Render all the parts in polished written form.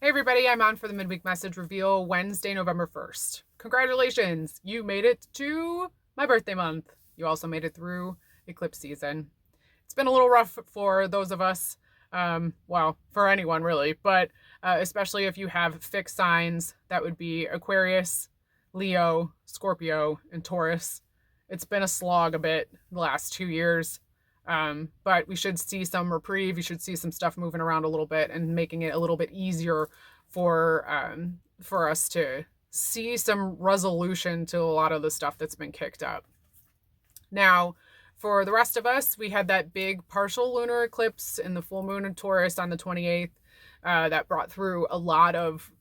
Hey everybody, I'm on for the midweek message reveal Wednesday, November 1st. Congratulations, you made it to my birthday month. You also made it through eclipse season. It's been a little rough for those of us, well, for anyone really, but especially if you have fixed signs, that would be Aquarius, Leo, Scorpio, and Taurus. It's been a slog a bit the last 2 years. But we should see some reprieve. You should see some stuff moving around a little bit and making it a little bit easier for us to see some resolution to a lot of the stuff that's been kicked up. Now, for the rest of us, we had that big partial lunar eclipse in the full moon in Taurus on the 28th that brought through a lot of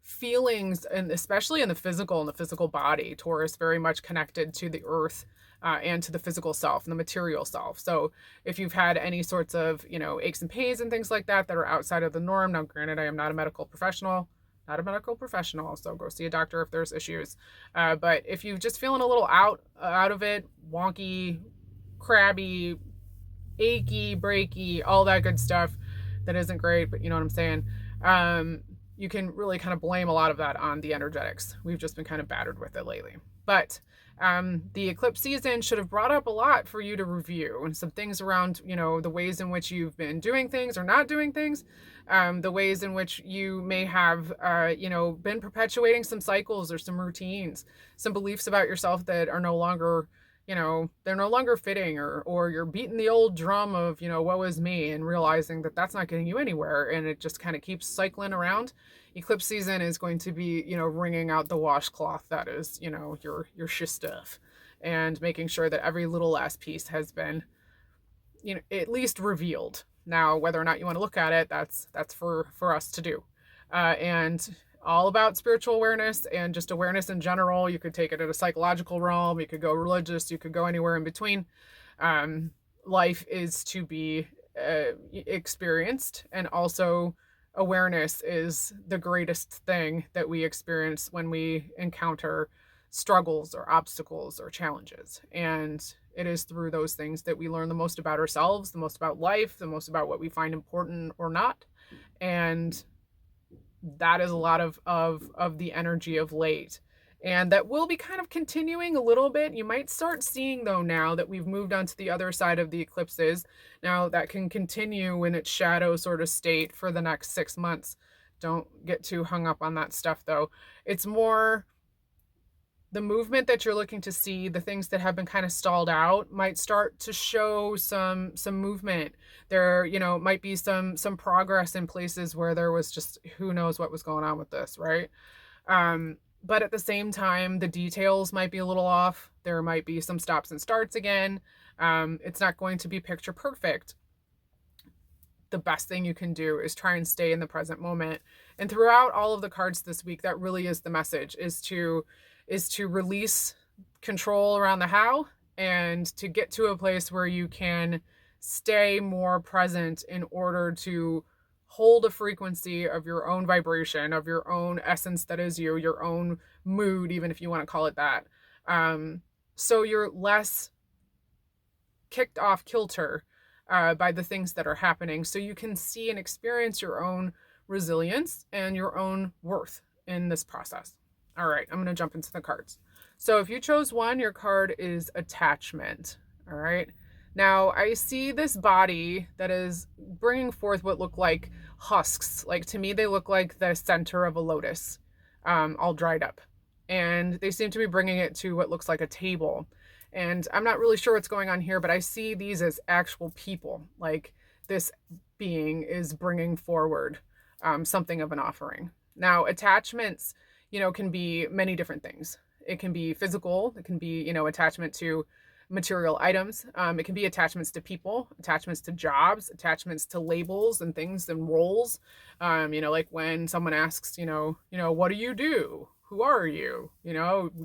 feelings, and especially in the physical body. Taurus very much connected to the earth and to the physical self and the material self. So if you've had any sorts of, aches and pains and things like that that are outside of the norm, now granted, I am not a medical professional, so go see a doctor if there's issues. But if you're just feeling a little out of it, wonky, crabby, achy, breaky, all that good stuff that isn't great, but you know what I'm saying. You can really kind of blame a lot of that on the energetics. We've just been kind of battered with it lately. But the eclipse season should have brought up a lot for you to review, and some things around, the ways in which you've been doing things or not doing things, the ways in which you may have, been perpetuating some cycles or some routines, some beliefs about yourself that are no longer, they're no longer fitting, or you're beating the old drum of, woe is me, and realizing that that's not getting you anywhere, and it just kind of keeps cycling around. Eclipse season is going to be, wringing out the washcloth that is, your shit stuff, and making sure that every little last piece has been, at least revealed. Now, whether or not you want to look at it, that's for us to do. And all about spiritual awareness and just awareness in general. You could take it at a psychological realm, you could go religious, you could go anywhere in between. Life is to be experienced, and also awareness is the greatest thing that we experience when we encounter struggles or obstacles or challenges. And it is through those things that we learn the most about ourselves, the most about life, the most about what we find important or not. And that is a lot of the energy of late, and that will be kind of continuing a little bit. You might start seeing, though, now that we've moved on to the other side of the eclipses, now that can continue in its shadow sort of state for the next 6 months. Don't get too hung up on that stuff, though. It's more the movement that you're looking to see. The things that have been kind of stalled out might start to show some movement. There, might be some progress in places where there was just who knows what was going on with this, right? But at the same time, the details might be a little off. There might be some stops and starts again. It's not going to be picture perfect. The best thing you can do is try and stay in the present moment. And throughout all of the cards this week, that really is the message, is to release control around the how, and to get to a place where you can stay more present in order to hold a frequency of your own vibration, of your own essence that is you, your own mood, even if you want to call it that. So you're less kicked off kilter by the things that are happening, so you can see and experience your own resilience and your own worth in this process. All right, I'm going to jump into the cards. So if you chose one, your card is attachment. All right. Now, I see this body that is bringing forth what look like husks. Like, to me, they look like the center of a lotus, all dried up. And they seem to be bringing it to what looks like a table. And I'm not really sure what's going on here, but I see these as actual people. Like, this being is bringing forward something of an offering. Now, attachments, can be many different things. It can be physical. It can be, attachment to material items. It can be attachments to people, attachments to jobs, attachments to labels and things and roles. Like when someone asks, what do you do? Who are you?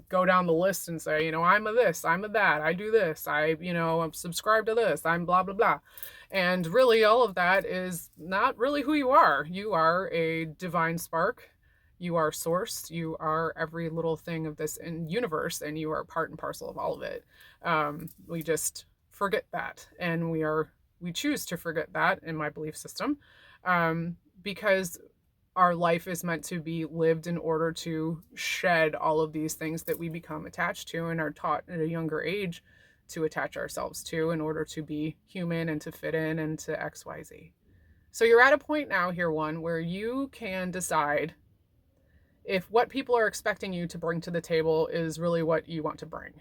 Go down the list and say, I'm a this, I'm a that, I do this, I'm subscribed to this, I'm blah, blah, blah. And really all of that is not really who you are. You are a divine spark. You are source. You are every little thing of this universe, and you are part and parcel of all of it. We just forget that, and we choose to forget that in my belief system, because our life is meant to be lived in order to shed all of these things that we become attached to and are taught at a younger age to attach ourselves to in order to be human and to fit in and to XYZ. So you're at a point now here, one, where you can decide if what people are expecting you to bring to the table is really what you want to bring.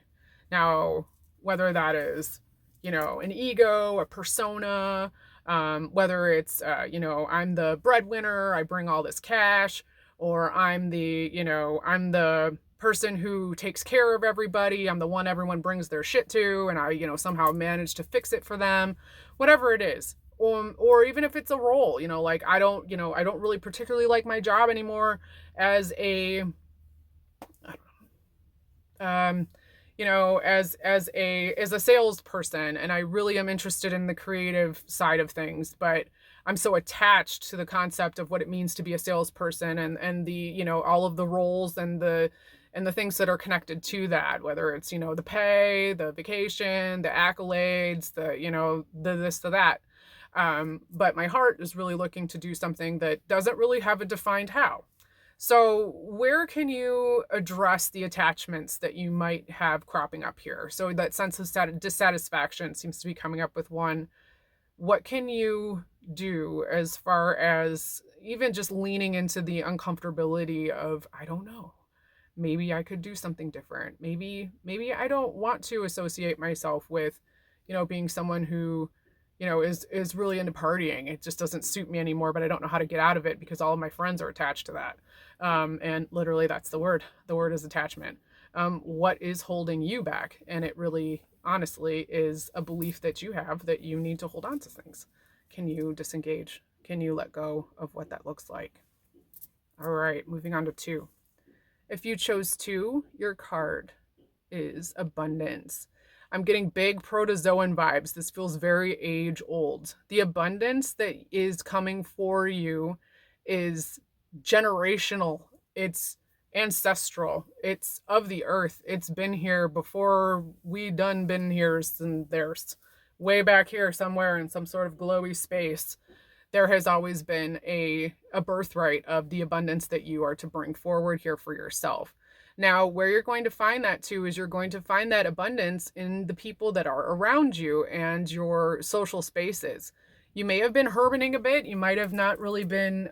Now, whether that is, an ego, a persona, whether it's, I'm the breadwinner, I bring all this cash, or I'm the person who takes care of everybody, I'm the one everyone brings their shit to, and I, somehow manage to fix it for them, whatever it is. Or even if it's a role, like I don't really particularly like my job anymore as a, as a salesperson, and I really am interested in the creative side of things, but I'm so attached to the concept of what it means to be a salesperson and the, all of the roles and the things that are connected to that, whether it's, the pay, the vacation, the accolades, the this, the that. But my heart is really looking to do something that doesn't really have a defined how. So where can you address the attachments that you might have cropping up here? So that sense of dissatisfaction seems to be coming up with one. What can you do as far as even just leaning into the uncomfortability of, I don't know, maybe I could do something different. Maybe I don't want to associate myself with, being someone who, is really into partying. It just doesn't suit me anymore, but I don't know how to get out of it because all of my friends are attached to that. And literally that's the word. The word is attachment. What is holding you back? And it really, honestly, is a belief that you have that you need to hold on to things. Can you disengage? Can you let go of what that looks like? All right, moving on to 2. If you chose 2, your card is abundance. I'm getting big protozoan vibes. This feels very age old. The abundance that is coming for you is generational. It's ancestral. It's of the earth. It's been here before we done been here, and there's way back here somewhere in some sort of glowy space. There has always been a birthright of the abundance that you are to bring forward here for yourself. Now, where you're going to find that too is you're going to find that abundance in the people that are around you and your social spaces. You may have been hermiting a bit. You might have not really been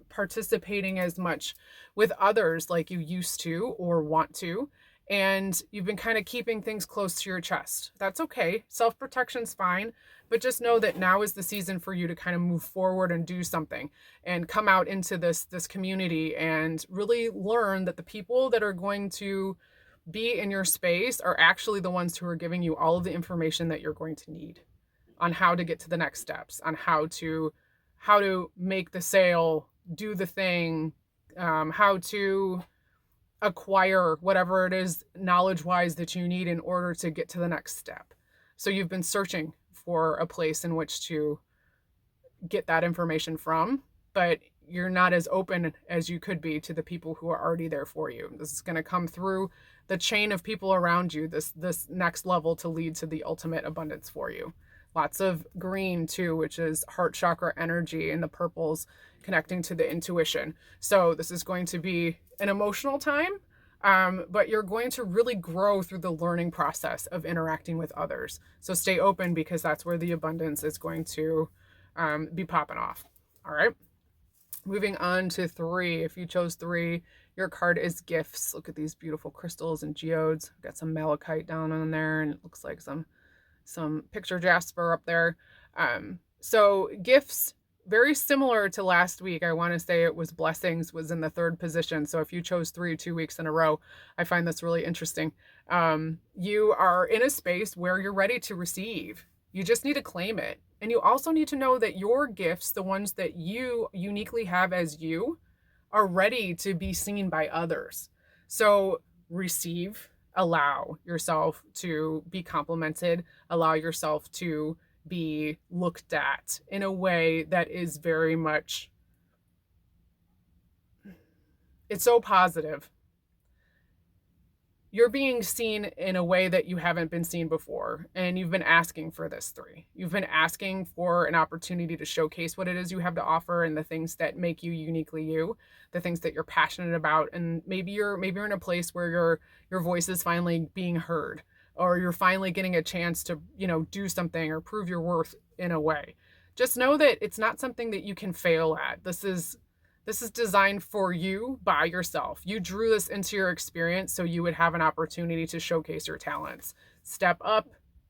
participating as much with others like you used to or want to. And you've been kind of keeping things close to your chest. That's okay. Self-protection's fine. But just know that now is the season for you to kind of move forward and do something and come out into this community and really learn that the people that are going to be in your space are actually the ones who are giving you all of the information that you're going to need on how to get to the next steps, on how to make the sale, do the thing, how to acquire whatever it is knowledge-wise that you need in order to get to the next step. So you've been searching for a place in which to get that information from, but you're not as open as you could be to the people who are already there for you. This is going to come through the chain of people around you, this next level to lead to the ultimate abundance for you. Lots of green too, which is heart chakra energy, and the purples connecting to the intuition. So this is going to be an emotional time, but you're going to really grow through the learning process of interacting with others. So stay open, because that's where the abundance is going to be popping off. All right. Moving on to 3. If you chose 3, your card is gifts. Look at these beautiful crystals and geodes. Got some malachite down on there, and it looks like some picture jasper up there. So gifts, very similar to last week. I want to say it was blessings was in the 3rd position. So if you chose 3 2 weeks in a row, I find this really interesting. You are in a space where you're ready to receive. You just need to claim it. And you also need to know that your gifts, the ones that you uniquely have as you, are ready to be seen by others. So receive, allow yourself to be complimented, allow yourself to be looked at in a way that is very much, it's so positive. you're being seen in a way that you haven't been seen before. And you've been asking for this 3. You've been asking for an opportunity to showcase what it is you have to offer and the things that make you uniquely you, the things that you're passionate about. And maybe you're in a place where your voice is finally being heard, or you're finally getting a chance to, do something or prove your worth in a way. Just know that it's not something that you can fail at. This is designed for you by yourself. You drew this into your experience so you would have an opportunity to showcase your talents. Step up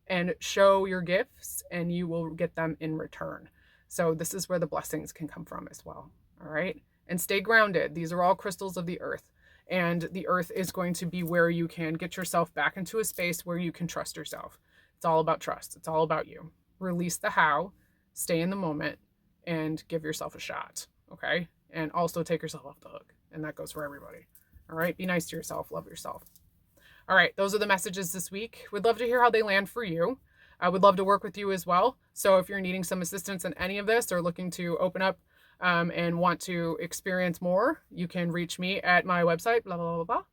and show your gifts, and you will get them in return. So this is where the blessings can come from as well. All right. And stay grounded. These are all crystals of the earth. And the earth is going to be where you can get yourself back into a space where you can trust yourself. It's all about trust. It's all about you. Release the how, stay in the moment, and give yourself a shot. Okay. And also take yourself off the hook. And that goes for everybody. All right. Be nice to yourself. Love yourself. All right. Those are the messages this week. We'd love to hear how they land for you. I would love to work with you as well. So if you're needing some assistance in any of this or looking to open up and want to experience more, you can reach me at my website, blah, blah, blah, blah.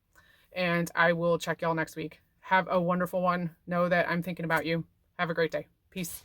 And I will check y'all next week. Have a wonderful one. Know that I'm thinking about you. Have a great day. Peace.